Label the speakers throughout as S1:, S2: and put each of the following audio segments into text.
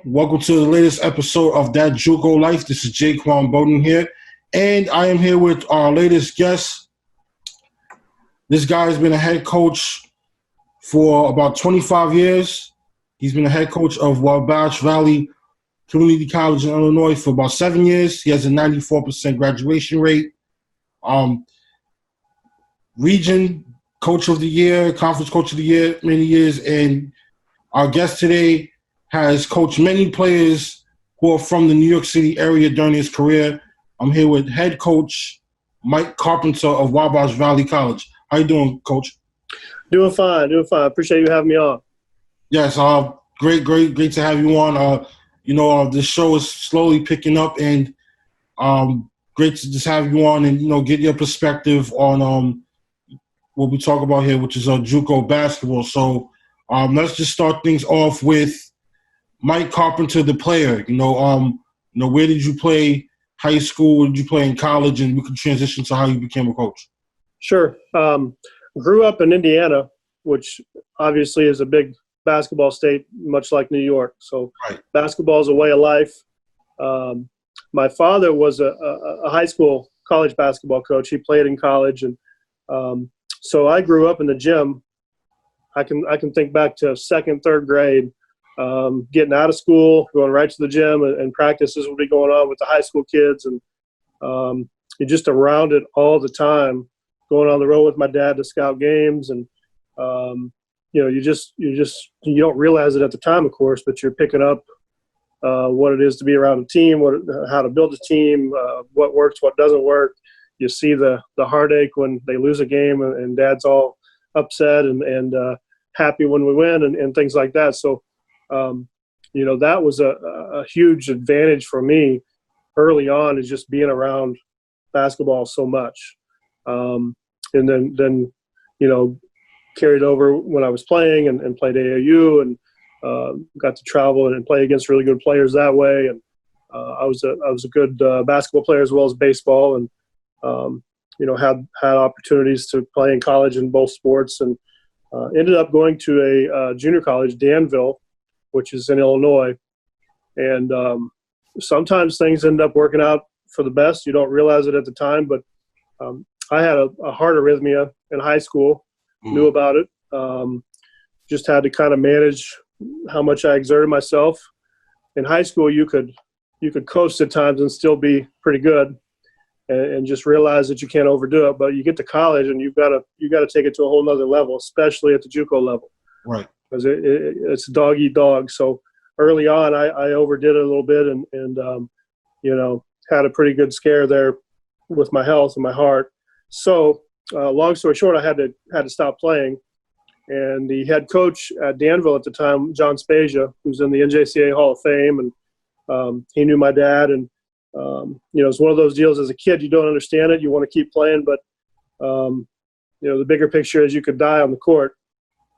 S1: Welcome to the latest episode of That JUCO Life. This is Jaquan Bowden here, and I am here with our latest guest. This guy has been a head coach for about 25 years. He's been a head coach of Wabash Valley Community College in Illinois for about 7 years. He has a 94% graduation rate. Region Coach of the Year, Conference Coach of the Year, many years. And our guest today has coached many players who are from the New York City area during his career. I'm here with head coach Mike Carpenter of Wabash Valley College. How you doing, Coach?
S2: Doing fine. Appreciate you having me on.
S1: Yes, great to have you on. This show is slowly picking up, and great to just have you on and get your perspective on what we talk about here, which is JUCO basketball. So let's just start things off with Mike Carpenter, the player. Where did you play high school? Where did you play in college? And we can transition to how you became a coach.
S2: Sure. Grew up in Indiana, which obviously is a big basketball state, much like New York. So right. Basketball is a way of life. My father was a high school, college basketball coach. He played in college, and so I grew up in the gym. I can think back to second, third grade. Getting out of school, going right to the gym, and practices would be going on with the high school kids, and you're just around it all the time. Going on the road with my dad to scout games, and you don't realize it at the time, of course, but you're picking up what it is to be around a team, how to build a team, what works, what doesn't work. You see the heartache when they lose a game, and Dad's all upset and happy when we win, and things like that. So. That was a huge advantage for me early on, is just being around basketball so much. And then carried over when I was playing and played AAU and got to travel and play against really good players that way. And I was a good basketball player as well as baseball, and had opportunities to play in college in both sports, and ended up going to a junior college, Danville, which is in Illinois. And sometimes things end up working out for the best. You don't realize it at the time, but I had a heart arrhythmia in high school, knew about it. Just had to kind of manage how much I exerted myself. In high school, you could coast at times and still be pretty good, and just realize that you can't overdo it. But you get to college, and you've got to take it to a whole nother level, especially at the JUCO level.
S1: Right.
S2: Because it's dog eat dog. So early on, I overdid it a little bit, and had a pretty good scare there with my health and my heart. So long story short, I had to stop playing. And the head coach at Danville at the time, John Spezia, who's in the NJCAA Hall of Fame, and he knew my dad. And it's one of those deals. As a kid, you don't understand it. You want to keep playing, but the bigger picture is you could die on the court.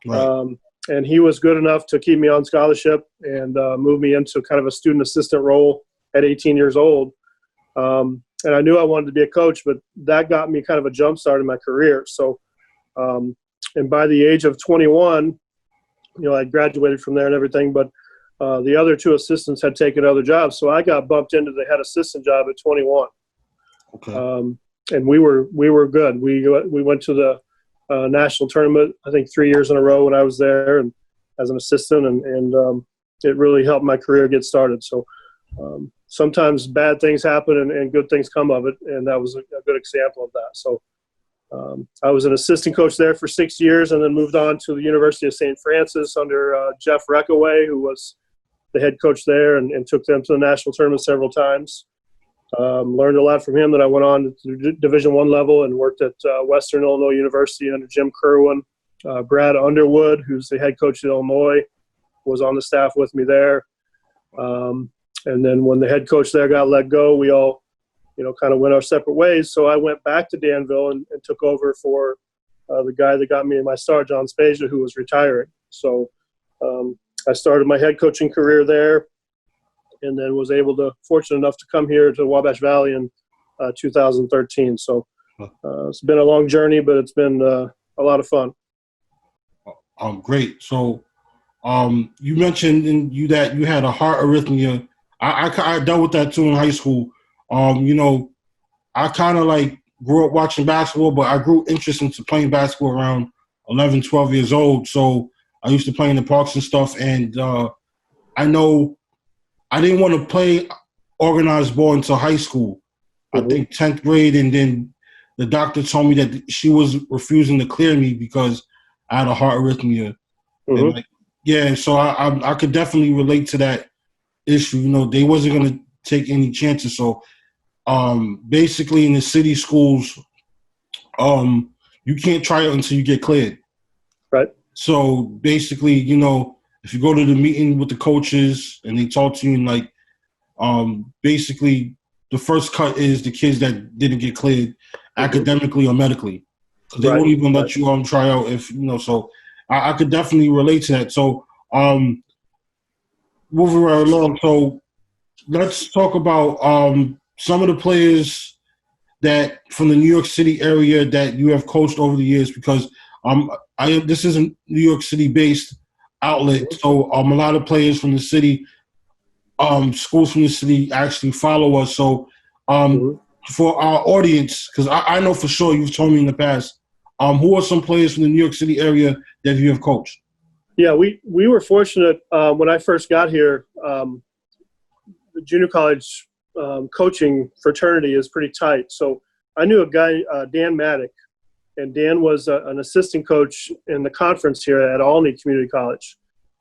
S2: Right. And he was good enough to keep me on scholarship and move me into kind of a student assistant role at 18 years old. And I knew I wanted to be a coach, but that got me kind of a jump start in my career. So, and by the age of 21, I graduated from there and everything, but the other two assistants had taken other jobs. So I got bumped into the head assistant job at 21. Okay. And we were good. We went to the national tournament, I think 3 years in a row when I was there and as an assistant, and it really helped my career get started. So sometimes bad things happen and good things come of it, and that was a good example of that. So I was an assistant coach there for 6 years, and then moved on to the University of St. Francis under Jeff Reckaway, who was the head coach there, and took them to the national tournament several times. Learned a lot from him. That I went on to Division I level and worked at Western Illinois University under Jim Kerwin. Brad Underwood, who's the head coach at Illinois, was on the staff with me there. And then when the head coach there got let go, we all, kind of went our separate ways. So I went back to Danville and took over for the guy that got me my start, John Spezia, who was retiring. So I started my head coaching career there, and then was fortunate enough to come here to Wabash Valley in 2013. So it's been a long journey, but it's been a lot of fun.
S1: Great. So You mentioned that you had a heart arrhythmia. I dealt with that too in high school. I kind of like grew up watching basketball, but I grew interest into playing basketball around 11, 12 years old. So I used to play in the parks and stuff. And I know I didn't want to play organized ball until high school. I think 10th grade, and then the doctor told me that she was refusing to clear me because I had a heart arrhythmia. And so I could definitely relate to that issue. They wasn't going to take any chances. So basically in the city schools, you can't try it until you get cleared.
S2: Right.
S1: So basically, if you go to the meeting with the coaches and they talk to you, and like, basically the first cut is the kids that didn't get cleared academically or medically. They won't even let you try out if so I could definitely relate to that. So moving right along, so let's talk about some of the players that from the New York City area that you have coached over the years, because this is a New York City based outlet, so a lot of players from the city, schools from the city actually follow us. So for our audience, because I know for sure you've told me in the past, who are some players from the New York City area that you have coached?
S2: Yeah, we were fortunate when I first got here. The junior college coaching fraternity is pretty tight. So I knew a guy, Dan Maddock, and Dan was an assistant coach in the conference here at Olney Community College,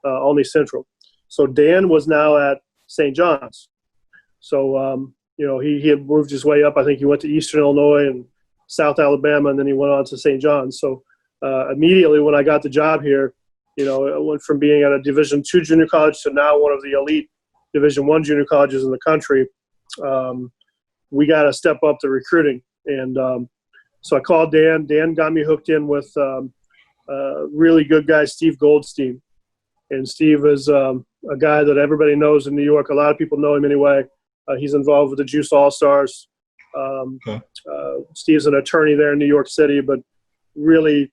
S2: Olney Central. So Dan was now at St. John's. So, he had moved his way up. I think he went to Eastern Illinois and South Alabama, and then he went on to St. John's. So immediately when I got the job here, I went from being at a Division II junior college to now one of the elite Division I junior colleges in the country. We got to step up the recruiting. And so I called Dan. Dan got me hooked in with a really good guy, Steve Goldstein. And Steve is a guy that everybody knows in New York. A lot of people know him anyway. He's involved with the Juice All-Stars. Steve's an attorney there in New York City, but really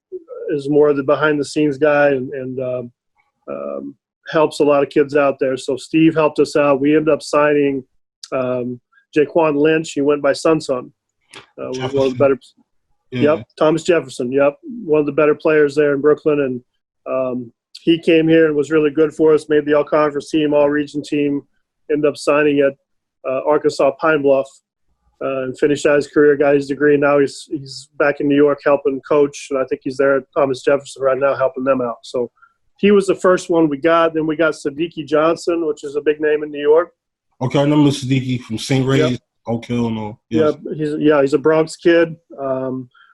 S2: is more the behind-the-scenes guy and helps a lot of kids out there. So Steve helped us out. We ended up signing Jaquan Lynch. He went by Sun. Was one of the better. Yeah. Yep, Thomas Jefferson. Yep, one of the better players there in Brooklyn, and he came here and was really good for us. Made the all-conference team, all-region team. Ended up signing at Arkansas Pine Bluff. And finished out his career, got his degree. Now he's back in New York helping coach, and I think he's there at Thomas Jefferson right now helping them out. So he was the first one we got. Then we got Siddiqui Johnson, which is a big name in New York.
S1: Okay, I remember Siddiqui from St. Ray's, Oak Hill, no. Yes.
S2: Yeah, he's a Bronx kid.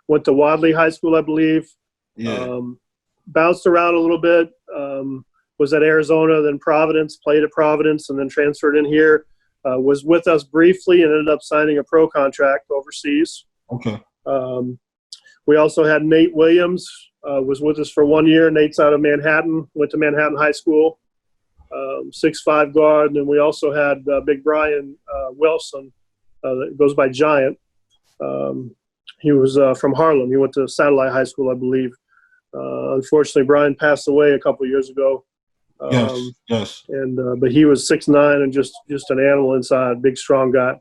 S2: Went to Wadley High School, I believe.
S1: Yeah.
S2: Bounced around a little bit. Was at Arizona, then Providence, played at Providence, and then transferred in here. Was with us briefly and ended up signing a pro contract overseas.
S1: Okay.
S2: We also had Nate Williams, was with us for 1 year. Nate's out of Manhattan, went to Manhattan High School, 6'5" guard. And then we also had Big Brian Wilson, that goes by Giant. He was from Harlem. He went to Satellite High School, I believe. Unfortunately, Brian passed away a couple years ago.
S1: Yes.
S2: And but he was 6'9" and just an animal inside, big, strong guy.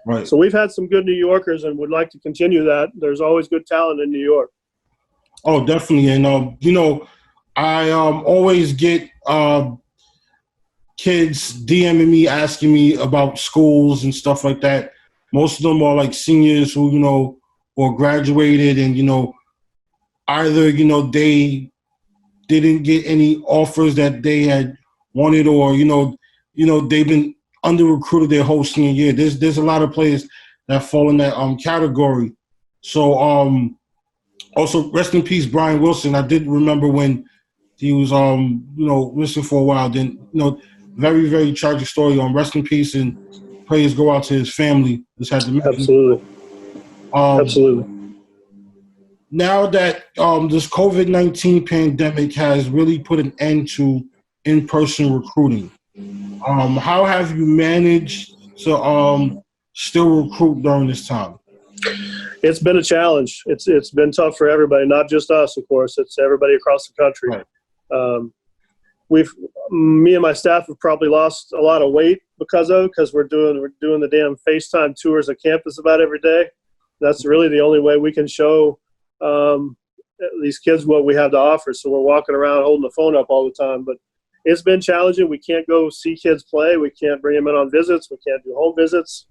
S1: Right.
S2: So we've had some good New Yorkers and would like to continue that. There's always good talent in New York.
S1: Oh, definitely. And I always get kids DMing me, asking me about schools and stuff like that. Most of them are like seniors who or graduated, and either they didn't get any offers that they had wanted, or they've been under recruited their whole senior year. There's a lot of players that fall in that category. So also rest in peace Brian Wilson. I did remember when he was missing for a while. Then very, very tragic story. Rest in peace, and prayers go out to his family. Just had to mention.
S2: Absolutely. Absolutely.
S1: Now that this COVID-19 pandemic has really put an end to in-person recruiting, how have you managed to still recruit during this time?
S2: It's been a challenge. It's been tough for everybody, not just us, of course. It's everybody across the country.
S1: Right.
S2: me and my staff have probably lost a lot of weight because we're doing the damn FaceTime tours of campus about every day. That's really the only way we can show these kids what we have to offer. So we're walking around holding the phone up all the time, but it's been challenging. We can't go see kids play. We can't bring them in on visits. We can't do home visits.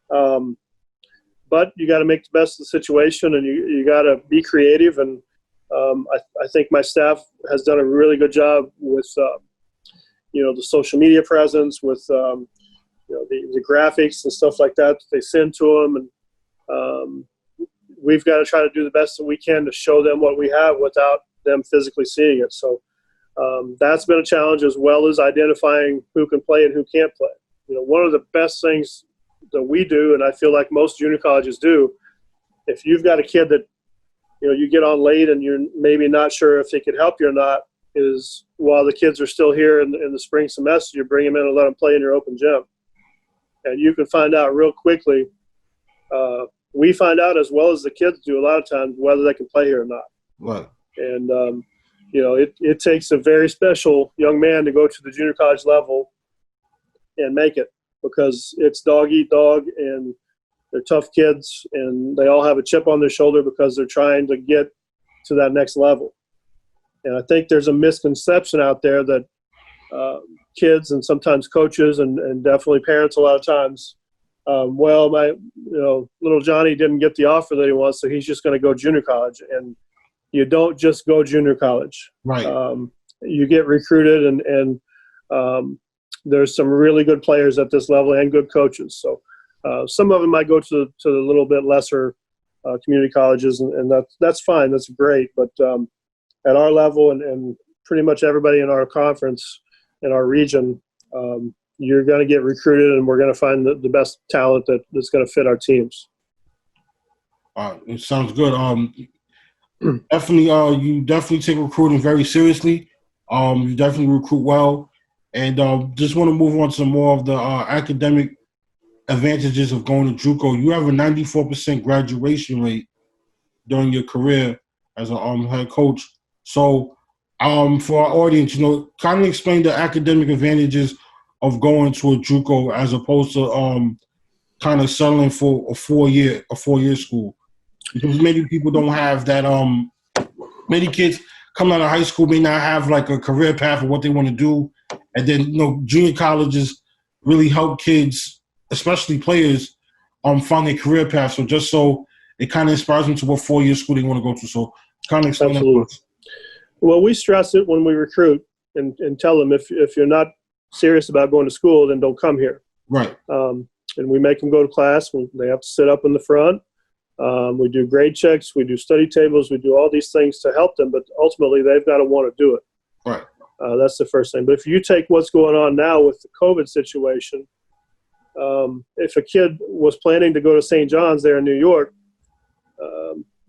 S2: But you got to make the best of the situation, and you got to be creative. And I think my staff has done a really good job with, the social media presence, with, the graphics and stuff like that they send to them. And we've got to try to do the best that we can to show them what we have without them physically seeing it. So that's been a challenge, as well as identifying who can play and who can't play. One of the best things that we do, and I feel like most junior colleges do, if you've got a kid that you get on late and you're maybe not sure if they could help you or not, is while the kids are still here in the spring semester, you bring them in and let them play in your open gym. And you can find out real quickly. We find out as well as the kids do a lot of times whether they can play here or not.
S1: Right.
S2: And, it takes a very special young man to go to the junior college level and make it, because it's dog eat dog, and they're tough kids, and they all have a chip on their shoulder because they're trying to get to that next level. And I think there's a misconception out there that kids and sometimes coaches and definitely parents a lot of times, my little Johnny didn't get the offer that he wants, so he's just going to go junior college. And you don't just go junior college.
S1: Right.
S2: You get recruited, and there's some really good players at this level and good coaches. So some of them might go to the little bit lesser community colleges, and that's fine. That's great. But at our level and pretty much everybody in our conference, in our region, you're going to get recruited, and we're going to find the best talent that's going to fit our teams.
S1: It sounds good. Definitely, you definitely take recruiting very seriously. You definitely recruit well. And just want to move on to more of the academic advantages of going to JUCO. You have a 94% graduation rate during your career as a head coach. So for our audience, kind of explain the academic advantages of going to a JUCO as opposed to kind of settling for a four-year school. Because many people don't have that. Many kids coming out of high school may not have like a career path of what they want to do. And then, junior colleges really help kids, especially players, find their career path. So just so it kind of inspires them to what four-year school they want to go to. So kind of explain that to us.
S2: Well, we stress it when we recruit and tell them if you're not serious about going to school, then don't come here.
S1: Right.
S2: And we make them go to class. They have to sit up in the front. We do grade checks. We do study tables. We do all these things to help them, but ultimately they've got to want to do it.
S1: Right.
S2: That's the first thing. But if you take what's going on now with the COVID situation, if a kid was planning to go to St. John's there in New York,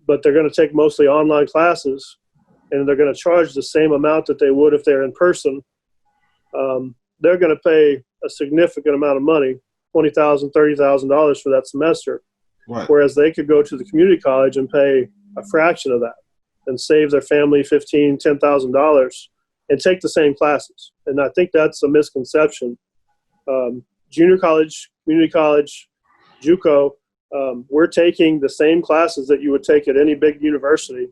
S2: but they're going to take mostly online classes, and they're going to charge the same amount that they would if they're in person, they're going to pay a significant amount of money, $20,000, $30,000 for that semester.
S1: Right.
S2: Whereas they could go to the community college and pay a fraction of that and save their family $15,000, $10,000 and take the same classes. And I think that's a misconception. Junior college, community college, JUCO, we're taking the same classes that you would take at any big university.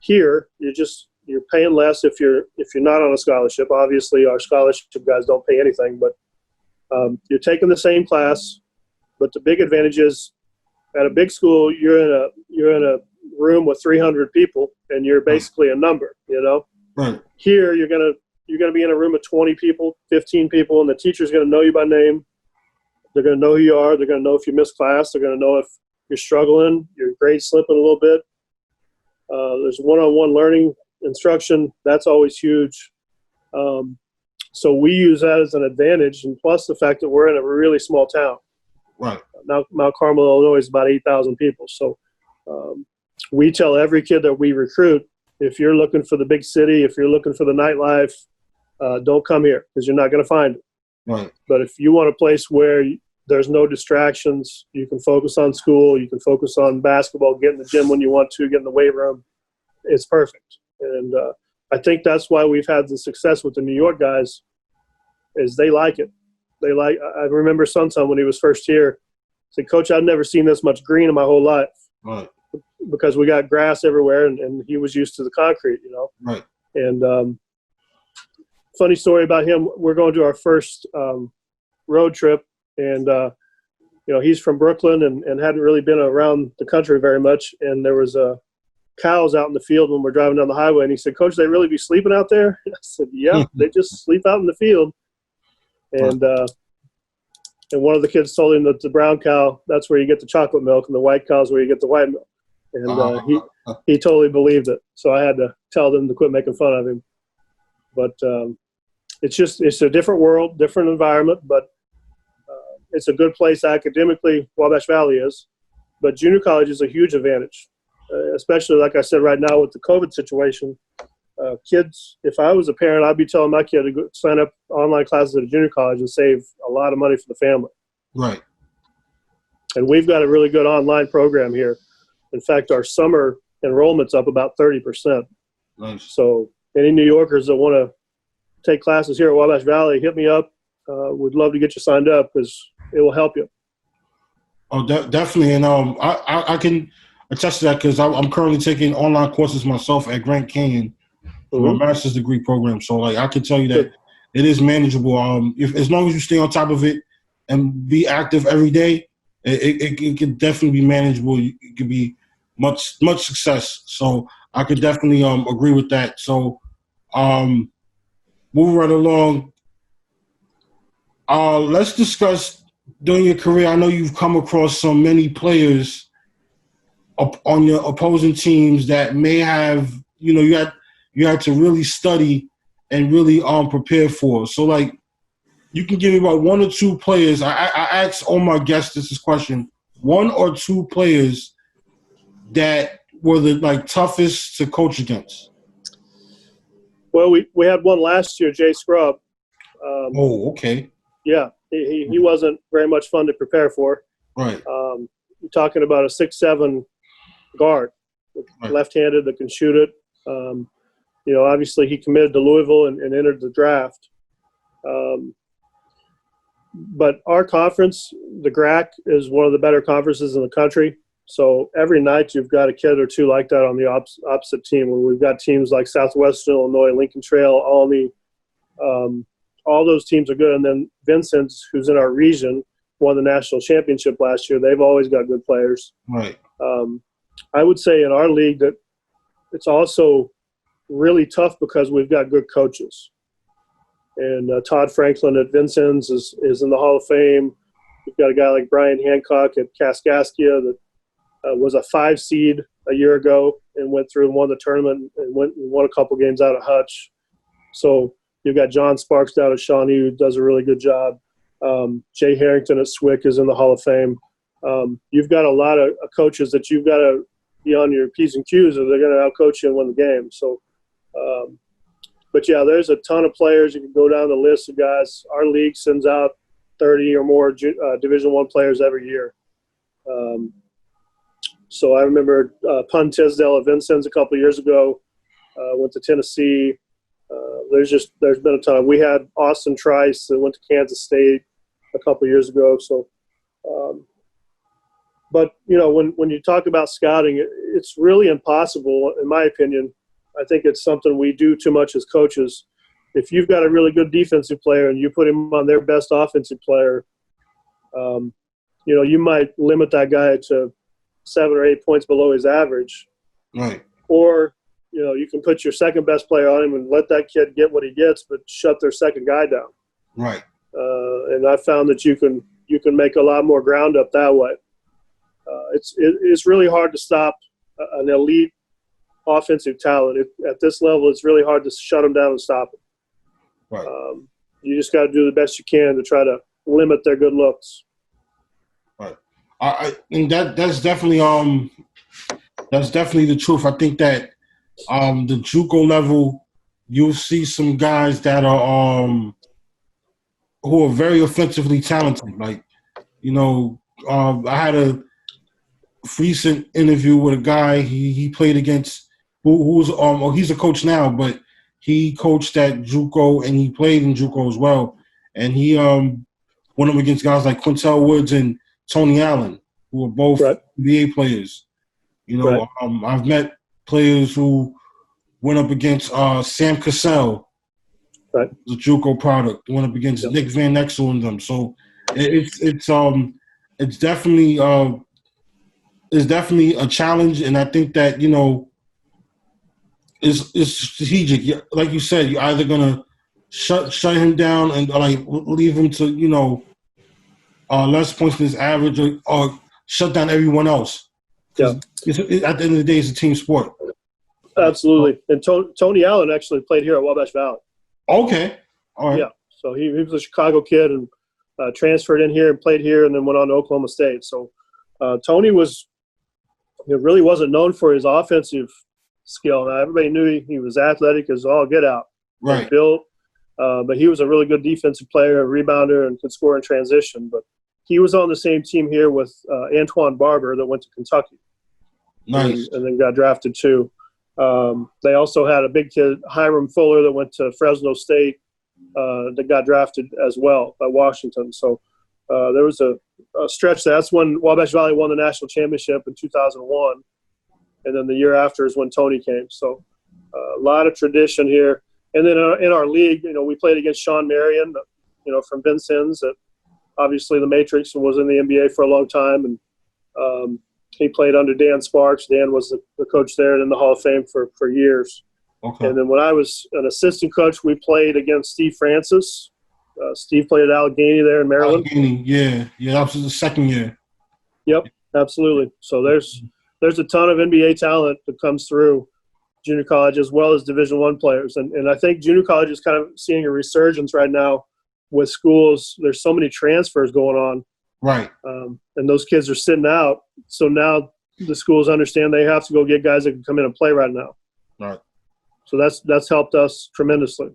S2: Here, you're paying less if you're not on a scholarship. Obviously, our scholarship guys don't pay anything, but you're taking the same class. But the big advantage is, at a big school, you're in a room with 300 people, and you're basically a number.
S1: Right.
S2: Here, you're gonna be in a room of 20 people, 15 people, and the teacher's gonna know you by name. They're gonna know who you are. They're gonna know if you miss class. They're gonna know if you're struggling, your grade's slipping a little bit. There's one-on-one learning instruction. That's always huge. So we use that as an advantage, and plus the fact that we're in a really small town.
S1: Right.
S2: Now, Mount Carmel, Illinois is about 8,000 people. So we tell every kid that we recruit, if you're looking for the big city, if you're looking for the nightlife, don't come here because you're not going to find it.
S1: Right.
S2: But if you want a place where there's no distractions, you can focus on school, you can focus on basketball, get in the gym when you want to, get in the weight room, it's perfect. And I think that's why we've had the success with the New York guys is they like it. I remember sometime when he was first here, said, Coach, I've never seen this much green in my whole life.
S1: Right.
S2: Because we got grass everywhere and he was used to the concrete,
S1: Right.
S2: And funny story about him, we're going to our first road trip and, he's from Brooklyn and hadn't really been around the country very much. And there was cows out in the field when we're driving down the highway. And he said, Coach, they really be sleeping out there? I said, yeah, they just sleep out in the field. And one of the kids told him that the brown cow, that's where you get the chocolate milk, and the white cow is where you get the white milk. And he totally believed it. So I had to tell them to quit making fun of him. But it's a different world, different environment, but it's a good place academically, Wabash Valley is. But junior college is a huge advantage, especially, like I said, right now with the COVID situation. Kids, if I was a parent, I'd be telling my kid to go sign up online classes at a junior college and save a lot of money for the family.
S1: Right.
S2: And we've got a really good online program here. In fact, our summer enrollment's up about 30%.
S1: Nice.
S2: So any New Yorkers that want to take classes here at Wabash Valley, hit me up. We'd love to get you signed up because it will help you.
S1: Oh, definitely. And I can attest to that because I'm currently taking online courses myself at Grand Canyon for my master's degree program. So, I can tell you that it is manageable. As long as you stay on top of it and be active every day, it can definitely be manageable. It could be much success. So I could definitely agree with that. So moving right along, let's discuss during your career. I know you've come across so many players on your opposing teams that may have, you had to really study and really prepare for. So you can give me about one or two players. I asked all my guests this question: one or two players that were the toughest to coach against.
S2: Well, we had one last year, Jay Scrub.
S1: Okay.
S2: Yeah, he wasn't very much fun to prepare for.
S1: Right.
S2: You're talking about a 6'7" guard,
S1: right.
S2: left-handed that can shoot it. Obviously he committed to Louisville and entered the draft. But our conference, the GRAC, is one of the better conferences in the country. So every night you've got a kid or two like that on the opposite team. When we've got teams like Southwestern Illinois, Lincoln Trail, Almy, all those teams are good. And then Vincent's, who's in our region, won the national championship last year. They've always got good players.
S1: Right.
S2: I would say in our league that it's also really tough because we've got good coaches. And Todd Franklin at Vincent's is in the Hall of Fame. We've got a guy like Brian Hancock at Kaskaskia that was a 5 seed a year ago and went through and won the tournament and won a couple games out of Hutch. So you've got John Sparks down at Shawnee who does a really good job. Jay Harrington at Swick is in the Hall of Fame. You've got a lot of coaches that you've got to be on your P's and Q's or they're going to outcoach you and win the game. So, but yeah, there's a ton of players. You can go down the list of guys. Our league sends out 30 or more Division I players every year. So I remember Pun Tisdale at Vincent's a couple of years ago. Went to Tennessee. There's been a ton. We had Austin Trice that went to Kansas State a couple of years ago. So, but when you talk about scouting, it's really impossible, in my opinion. I think it's something we do too much as coaches. If you've got a really good defensive player and you put him on their best offensive player, you might limit that guy to 7 or 8 points below his average.
S1: Right. Or,
S2: you can put your second best player on him and let that kid get what he gets, but shut their second guy down.
S1: Right.
S2: And I found that you can make a lot more ground up that way. It's really hard to stop an elite offensive talent. At this level, it's really hard to shut them down and stop them.
S1: Right.
S2: You just got to do the best you can to try to limit their good looks.
S1: Right. And that's definitely the truth. I think that the JUCO level, you'll see some guys that are who are very offensively talented. I had a recent interview with a guy he played against who's he's a coach now, but he coached at JUCO and he played in JUCO as well. And he went up against guys like Quintel Woods and Tony Allen, who are both NBA players. You know, I've met players who went up against Sam Cassell, the JUCO product. Went up against Nick Van Exel and them. So it's definitely a challenge, and I think that, you know, it's strategic. Like you said, you're either gonna shut him down and like leave him to, you know, less points than his average, or shut down everyone else. At the end of the day, it's a team sport.
S2: Absolutely. And Tony Allen actually played here at Wabash Valley.
S1: Okay. All right.
S2: Yeah. So he was a Chicago kid and transferred in here and played here and then went on to Oklahoma State. So Tony really wasn't known for his offensive skill. Now, everybody knew he was athletic as all get out.
S1: Right.
S2: Built. But he was a really good defensive player, a rebounder, and could score in transition. But he was on the same team here with Antoine Barber that went to Kentucky.
S1: Nice.
S2: And then got drafted too. They also had a big kid, Hiram Fuller, that went to Fresno State that got drafted as well by Washington. So there was a stretch. That's when Wabash Valley won the national championship in 2001. And then the year after is when Tony came. So a lot of tradition here. And then in our league, you know, we played against Sean Marion, you know, from Vincennes, that obviously the Matrix, and was in the NBA for a long time. And he played under Dan Sparks. Dan was the coach there and in the Hall of Fame for years.
S1: Okay.
S2: And then when I was an assistant coach, we played against Steve Francis. Steve played at Allegheny there in Maryland.
S1: Allegheny, yeah. That was the second year.
S2: Yep, absolutely. So there's a ton of NBA talent that comes through junior college as well as Division I players. And I think junior college is kind of seeing a resurgence right now with schools. There's so many transfers going on.
S1: Right.
S2: And those kids are sitting out. So now the schools understand they have to go get guys that can come in and play right now.
S1: Right.
S2: So that's helped us tremendously.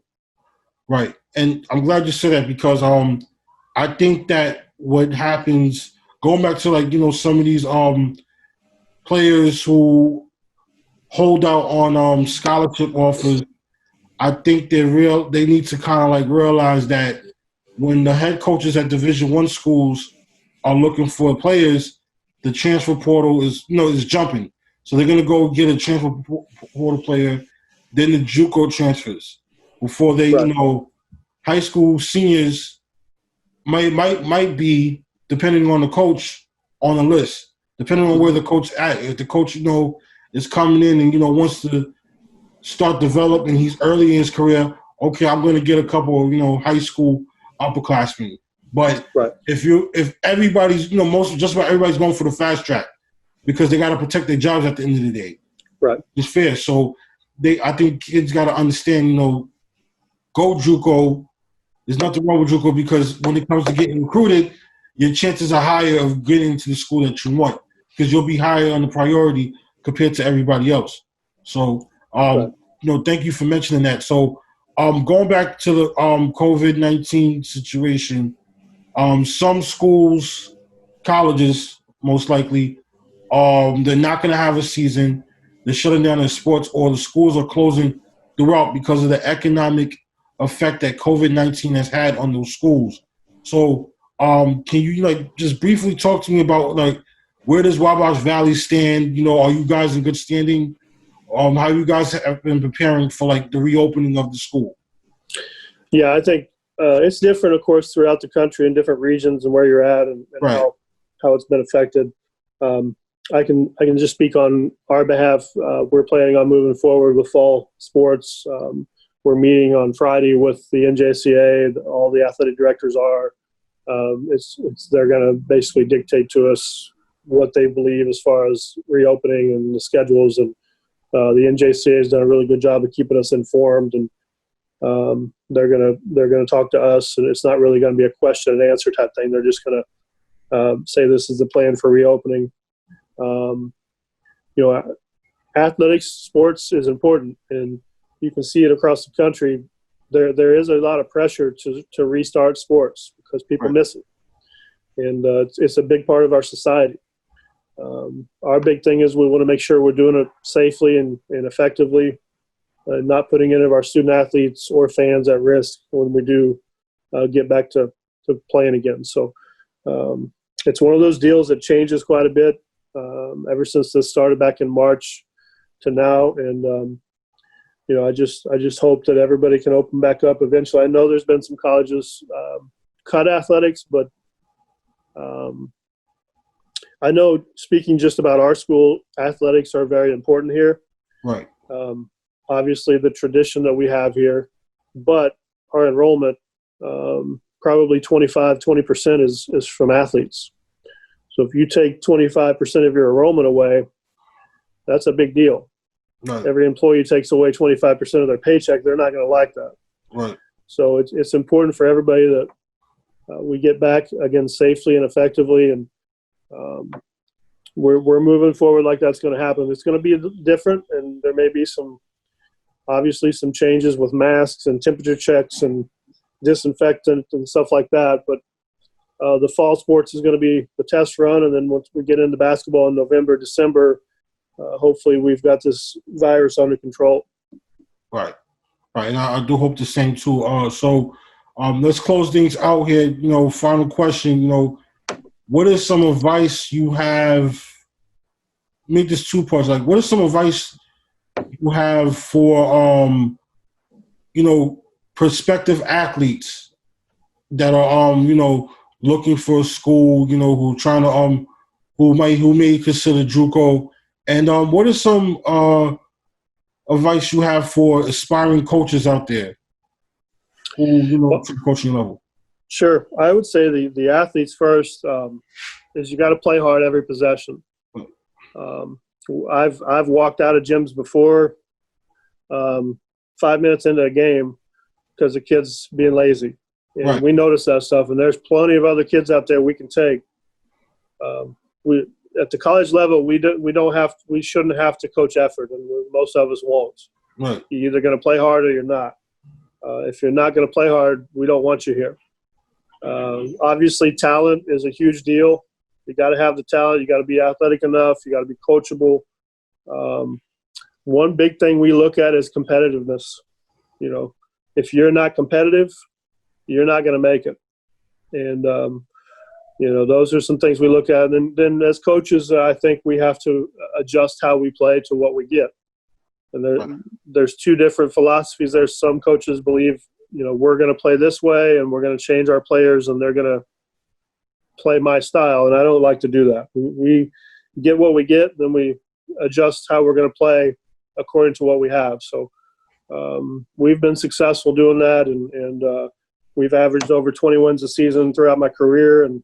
S1: Right. And I'm glad you said that, because I think that what happens, going back to, like, you know, some of these players who hold out on scholarship offers, I think they need to kind of like realize that when the head coaches at Division I schools are looking for players, the transfer portal is jumping. So they're going to go get a transfer portal player, then the JUCO transfers before they, you know, high school seniors might be, depending on the coach, on the list, depending on where the coach at. If the coach, you know, is coming in and, you know, wants to start developing, he's early in his career, okay, I'm going to get a couple of, you know, high school upperclassmen. But if everybody's, you know, just about everybody's going for the fast track, because they got to protect their jobs at the end of the day.
S2: Right.
S1: It's fair. So I think kids got to understand, you know, go JUCO. There's nothing wrong with JUCO, because when it comes to getting recruited, your chances are higher of getting to the school that you want, because you'll be higher on the priority compared to everybody else. So, you know, thank you for mentioning that. So, going back to the COVID-19 situation, some schools, colleges, most likely, they're not going to have a season. They're shutting down their sports, or the schools are closing throughout because of the economic effect that COVID-19 has had on those schools. So, can you, like, just briefly talk to me about, like, where does Wabash Valley stand? You know, are you guys in good standing? How you guys have been preparing for, like, the reopening of the school?
S2: Yeah, I think it's different, of course, throughout the country in different regions and where you're at and how it's been affected. I can just speak on our behalf. We're planning on moving forward with fall sports. We're meeting on Friday with the NJCA. All the athletic directors are. They're going to basically dictate to us what they believe as far as reopening and the schedules. And the NJCA has done a really good job of keeping us informed. And they're gonna talk to us, and it's not really going to be a question and answer type thing. They're just going to say this is the plan for reopening. You know, athletics, sports is important, and you can see it across the country. There is a lot of pressure to restart sports because people miss it, and it's a big part of our society. Our big thing is we want to make sure we're doing it safely and effectively. not putting any of our student athletes or fans at risk when we do get back to playing again. So it's one of those deals that changes quite a bit ever since this started back in March to now. And, I just hope that everybody can open back up eventually. I know there's been some colleges cut athletics, but I know, speaking just about our school, athletics are very important here.
S1: Right.
S2: Obviously, the tradition that we have here, but our enrollment, probably 20% is from athletes. So if you take 25% of your enrollment away, that's a big deal.
S1: Right.
S2: Every employee takes away 25% of their paycheck. They're not going to like that.
S1: Right.
S2: So it's important for everybody that we get back again safely and effectively, and we're moving forward like that's going to happen. It's going to be different, and there may be obviously some changes with masks and temperature checks and disinfectant and stuff like that. But the fall sports is going to be the test run, and then once we get into basketball in November, December, hopefully we've got this virus under control.
S1: Right. Right. And I do hope the same too. So let's close things out here. Final question, what is some advice you have? Make this two parts. Like, what is some advice you have for, prospective athletes that are, looking for a school, who trying to, who may consider JUCO, and what is some advice you have for aspiring coaches out there who, to the coaching level?
S2: Sure. I would say the athletes first is you got to play hard every possession. I've walked out of gyms before 5 minutes into a game because the kid's being lazy. And
S1: right.
S2: We notice that stuff, and there's plenty of other kids out there we can take. We at the college level, we shouldn't have to coach effort, and most of us won't.
S1: Right.
S2: You're either going to play hard or you're not. If you're not going to play hard, we don't want you here. Obviously, talent is a huge deal. You got to have the talent. You got to be athletic enough. You got to be coachable. One big thing we look at is competitiveness. If you're not competitive, you're not going to make it. And those are some things we look at. And then as coaches, I think we have to adjust how we play to what we get. And there's two different philosophies. There's some coaches believe, we're going to play this way and we're going to change our players and they're going to play my style. And I don't like to do that. We get what we get, then we adjust how we're going to play according to what we have. So we've been successful doing that. And we've averaged over 20 wins a season throughout my career. And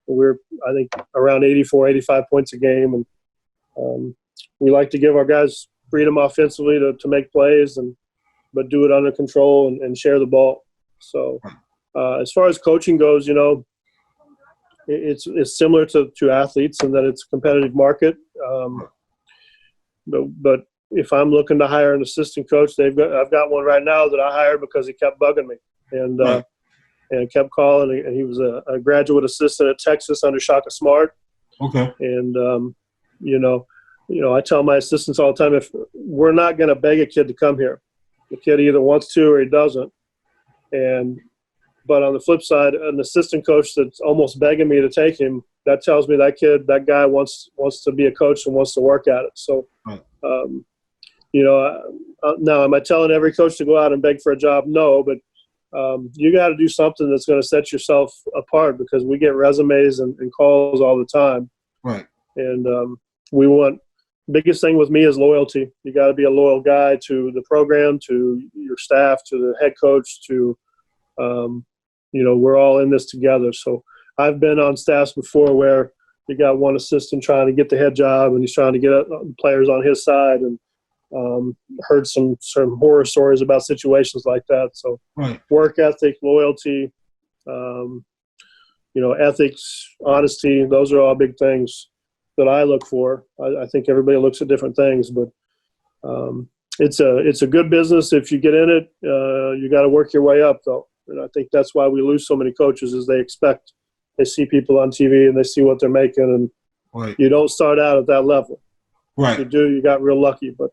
S2: we're, I think, around 84, 85 points a game. And we like to give our guys freedom offensively to make plays, but do it under control and share the ball. So as far as coaching goes, it's similar to athletes in that it's a competitive market. But if I'm looking to hire an assistant coach, I've got one right now that I hired because he kept bugging me and kept calling. And he was a graduate assistant at Texas under Shaka Smart. Okay. And I tell my assistants all the time, if we're not going to beg a kid to come here, the kid either wants to or he doesn't. But on the flip side, an assistant coach that's almost begging me to take him, that tells me that guy wants to be a coach and wants to work at it. So, now am I telling every coach to go out and beg for a job? No, but you got to do something that's going to set yourself apart because we get resumes and calls all the time. Right. And biggest thing with me is loyalty. You got to be a loyal guy to the program, to your staff, to the head coach, to, we're all in this together. So I've been on staffs before where you got one assistant trying to get the head job and he's trying to get players on his side, and heard some horror stories about situations like that. So work ethic, loyalty, ethics, honesty, those are all big things that I look for. I think everybody looks at different things, but it's a good business. If you get in it, you got to work your way up, though. And I think that's why we lose so many coaches is they see people on TV and they see what they're making, and you don't start out at that level. Right. If you do, you got real lucky. But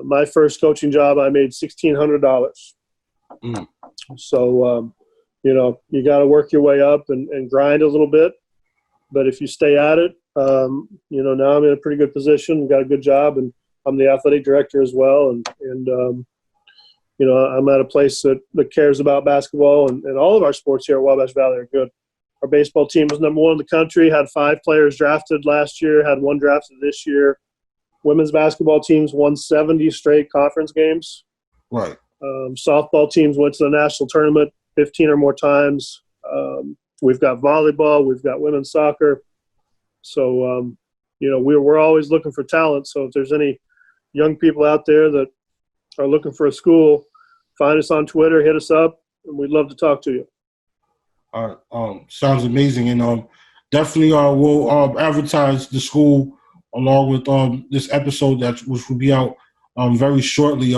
S2: My first coaching job, I made $1,600.
S1: Mm.
S2: So, you got to work your way up and grind a little bit. But if you stay at it, now I'm in a pretty good position, got a good job, and I'm the athletic director as well. And I'm at a place that cares about basketball, and all of our sports here at Wabash Valley are good. Our baseball team was number 1 in the country, had 5 players drafted last year, had 1 drafted this year. Women's basketball teams won 70 straight conference games.
S1: Right.
S2: Softball teams went to the national tournament 15 or more times. We've got volleyball. We've got women's soccer. So, we're always looking for talent. So if there's any young people out there that are looking for a school, find us on Twitter, hit us up, and we'd love to talk to you.
S1: All right. Sounds amazing. And definitely we'll advertise the school along with this episode which will be out very shortly.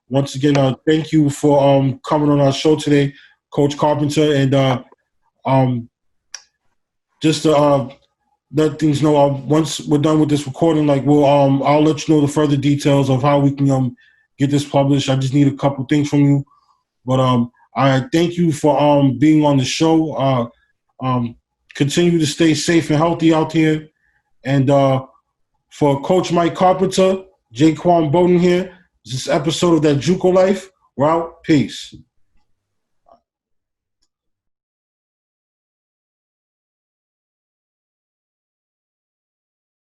S1: Once again, thank you for coming on our show today, Coach Carpenter. And just to let things know, once we're done with this recording, I'll let you know the further details of how we can get this published. I just need a couple things from you. But I thank you for being on the show. Continue to stay safe and healthy out here. And for Coach Mike Carpenter, Jaquan Bowden here, this episode of That JUCO Life. We're out. Peace.